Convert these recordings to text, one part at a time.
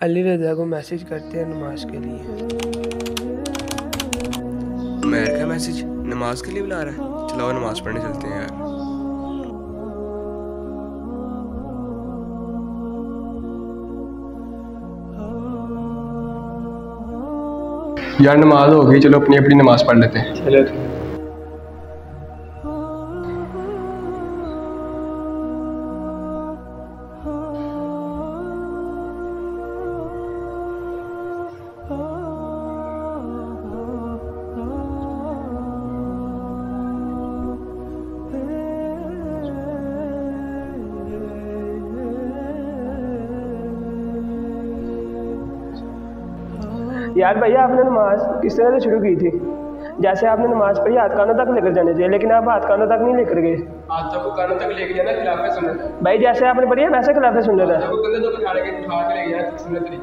अली रज़ा को मैसेज करते हैं नमाज के लिए। मेहर का मैसेज नमाज के लिए बुला रहा है। चलो नमाज पढ़ने चलते हैं यार नमाज हो गई, चलो अपनी अपनी नमाज पढ़ लेते हैं। चलो यार भैया, आपने नमाज किस तरह से शुरू की थी? जैसे आपने नमाज पढ़ी हाथ कानों तक लेकर जाने चाहिए, लेकिन आप हाथ कानों तक नहीं लेकर गए। हाथों को कानों तक लेके जाना खिलाफे सुन्नत है भाई जैसे आपने पढ़ी है वैसे खिलाफे सुन्नत है।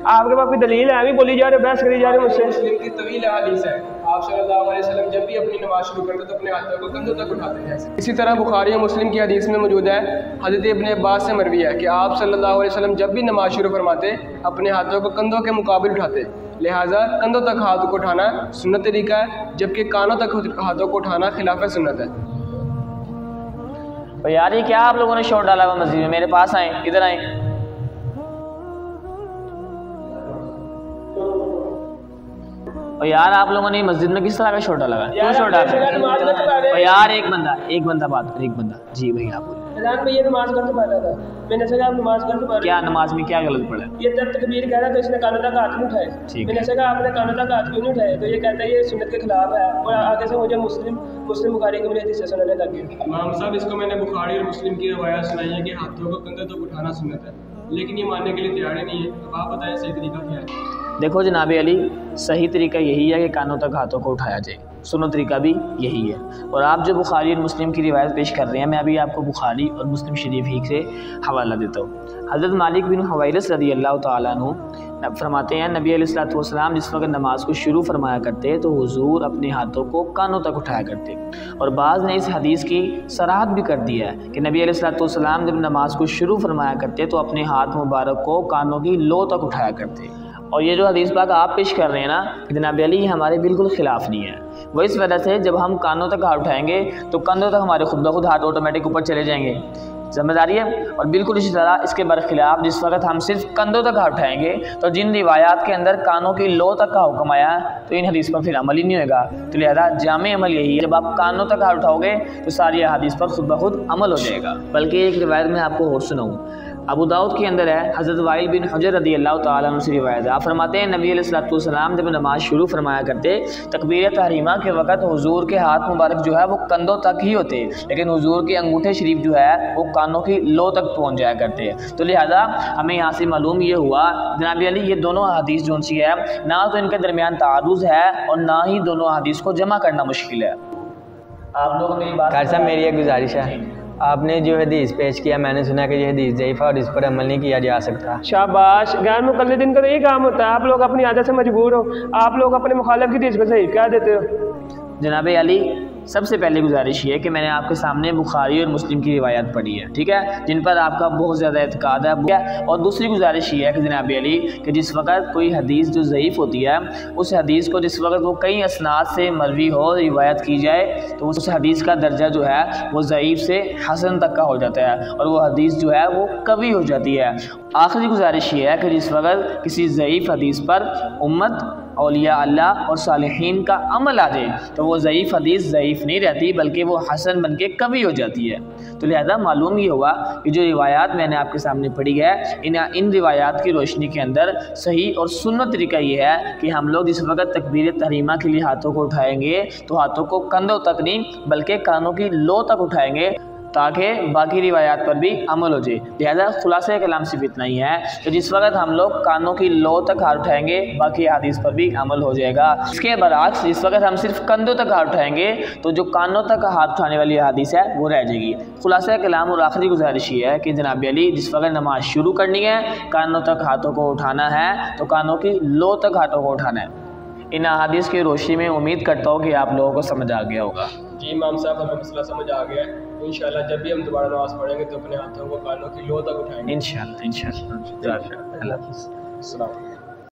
आपके पास कोई दलील है? अभी बोली जा रहे हो, बहस करी जा रहे हो मुझसे। मुस्लिम की तवील हदीस है, आप सल्लल्लाहु अलैहि वसल्लम जब भी अपनी नमाज शुरू करते तो अपने हाथों को कंधों तक उठाते हैं। इसी तरह बुखारी और मुस्लिम की हदीस में मौजूद है, हज़रत इब्न अब्बास से मरवी है कि आप सल्लल्लाहु अलैहि वसल्लम जब भी नमाज शुरू फरमाते अपने हाथों को कंधों के मुकाबिल उठाते। लिहाजा कंधों तक हाथ को उठाना सुन्नत तरीका है, जबकि कानों तक हाथों को उठाना खिलाफ सुन्नत है। तो यार ये क्या आप लोगों ने शोर डाला हुआ मस्जिद में? मेरे पास आए, इधर आए। और यार आप लोगों ने मस्जिद में किस तरह का शोर डाला? क्यों शोर डाल रहे हैं? और यार एक बंदा बात कर, एक बंदा। जी भैया आप बोलिए। भैया नमाज गलत पढ़ा था, मैंने सोचा आप नमाज गलत पढ़। क्या नमाज में क्या गलत पड़ा? ये जब तकबीर कह रहा तो इसने कानों तक हाथ नहीं उठाए। मैंने सोचा आपने कानों तक हाथ क्यों नहीं उठाए, तो ये कहता है ये सुन्नत के खिलाफ है। और आगे से मुझे मुस्लिम बुखारी की मुझे हदीस सुनाने लगे। इमाम साहब, इसको मैंने बुखारी और मुस्लिम की रवायत सुनाई है कि हाथों को कंधों तक उठाना सुन्नत है, लेकिन ये मानने के लिए तैयार ही नहीं है। अब आप बताएं सही तरीका क्या है? देखो जनाब अली, सही तरीका यही है कि कानों तक हाथों को उठाया जाए। सुन्नत तरीका भी यही है। और आप जो बुखारी और मुस्लिम की रिवायत पेश कर रहे हैं, मैं अभी आपको बुखारी और मुस्लिम शरीफ ही से हवाला देता हूँ। हज़रत मालिक बिन हुवैरिस रज़ी अल्लाह तआला अन्हु फरमाते हैं, नबी अलैहिस्सलातु वस्सलाम जिस वक्त नमाज को शुरू फरमाया करते तो हुजूर अपने हाथों को कानों तक उठाया करते। और बाज़ ने इस हदीस की सराहत भी कर दिया है कि नबी अलैहिस्सलातु वस्सलाम जब नमाज को शुरू फरमाया करते तो अपने हाथ मुबारक को कानों की लो तक उठाया करते। और ये जो हदीस पाक आप पेश कर रहे हैं ना जनाब अली, ये हमारे बिल्कुल ख़िलाफ़ नहीं है। वो इस वजह से जब हम कानों तक हाथ उठाएंगे तो कंधों तक हमारे खुद ब खुद हाथ ऑटोमेटिक ऊपर चले जाएंगे, समझदारी है। और बिल्कुल इसी तरह इसके बरखिलाफ़ जिस वक्त हम सिर्फ कंधों तक हाथ उठाएंगे तो जिन रिवायात के अंदर कानों की लो तक का हुक्म आया तो इन हदीस पर फिर अमल ही नहीं होगा। तो लिहाजा जामे अमल यही है, जब आप कानों तक हाथ उठाओगे तो सारी हदीस पर खुद ब खुद अमल हो जाएगा। बल्कि एक रिवायत में आपको और सुनाऊँ, अबू दाऊद के अंदर है, हज़रत वाइल बिन हुजर रज़ी अल्लाह तआला अन्हु से रिवायत है। आप फरमाते हैं नबी अलैहिस्सलातु वस्सलाम जब नमाज शुरू फरमाया करते तकबीर तहरीमा के वक़्त हुजूर के हाथ मुबारक जो है वो कंधों तक ही होते, लेकिन हुजूर के अंगूठे शरीफ जो है वो कानों की लो तक पहुँच जाया करते। तो लिहाजा हमें यहाँ से मालूम ये हुआ जनाब अली, ये दोनों हदीस जो सी है ना तो इनके दरमियान तारुज़ है और ना ही दोनों हदीस को जमा करना मुश्किल है। आप लोग मेरी बात साहब, मेरी एक गुजारिश है, आपने जो हदीस पेश किया मैंने सुना कि ये हदीस ज़ईफ़ है और इस पर अमल नहीं किया जा सकता। शाबाश, गैर मुक़ल्लिदीन का तो यही काम होता है। आप लोग अपनी आदत से मजबूर हो, आप लोग अपने मुखालिफ की हदीस पर सही कह देते हो। जनाब अली, सबसे पहले गुजारिश ये कि मैंने आपके सामने बुखारी और मुस्लिम की रिवायत पढ़ी है, ठीक है, जिन पर आपका बहुत ज़्यादा एतकाद है। और दूसरी गुजारिश ये है कि जनाब अली कि जिस वक्त कोई हदीस जो ज़ईफ़ होती है उस हदीस को जिस वक्त वो कई असनाद से मरवी हो रिवायत की जाए तो उस हदीस का दर्जा जो है वो ज़ईफ़ से हसन तक का हो जाता है और वो हदीस जो है वो कवी हो जाती है। आखिरी गुजारिश ये है कि जिस वक्त किसी ज़ईफ़ हदीस पर उम्मत, औलिया अल्लाह और सालिहीन का अमल आ जाए तो वो ज़ईफ़ हदीस ज़ईफ़ नहीं रहती बल्कि वो हसन बन के कवी हो जाती है। तो लिहाजा मालूम ये हुआ कि जो रिवायात मैंने आपके सामने पढ़ी है इन रिवायात की रोशनी के अंदर सही और सुन्नत तरीका ये है कि हम लोग जिस वक्त तकबीर तहरीमा के लिए हाथों को उठाएंगे तो हाथों को कंधों तक नहीं बल्कि कानों की लो तक उठाएंगे ताकि बाकी रिवायात पर भी अमल हो जाए। लिहाजा खुलासा कलाम सिर्फ इतना ही है कि जिस वक्त हम लोग कानों की लो तक हाथ उठाएंगे बाकी हदीस पर भी अमल हो जाएगा। इसके बरअक्स जिस वक्त हम सिर्फ कंधों तक हाथ उठाएंगे तो जो कानों तक हाथ उठाने वाली हदीस है वो रह जाएगी। खुलासा कलाम और आखिरी गुजारिश ये है कि जनाब अली जिस वक्त नमाज शुरू करनी है कानों तक हाथों को उठाना है तो कानों की लो तक हाथों को उठाना है। इन अहादीस की रोशनी में उम्मीद करता हूँ कि आप लोगों को समझ आ गया होगा। जी इमाम साहब, हमें मसला समझ आ गया है। इंशाल्लाह जब भी हम दोबारा नमाज़ पढ़ेंगे तो अपने हाथों को कानों की लो तक उठाएंगे। इंशाल्लाह। अस्सलाम।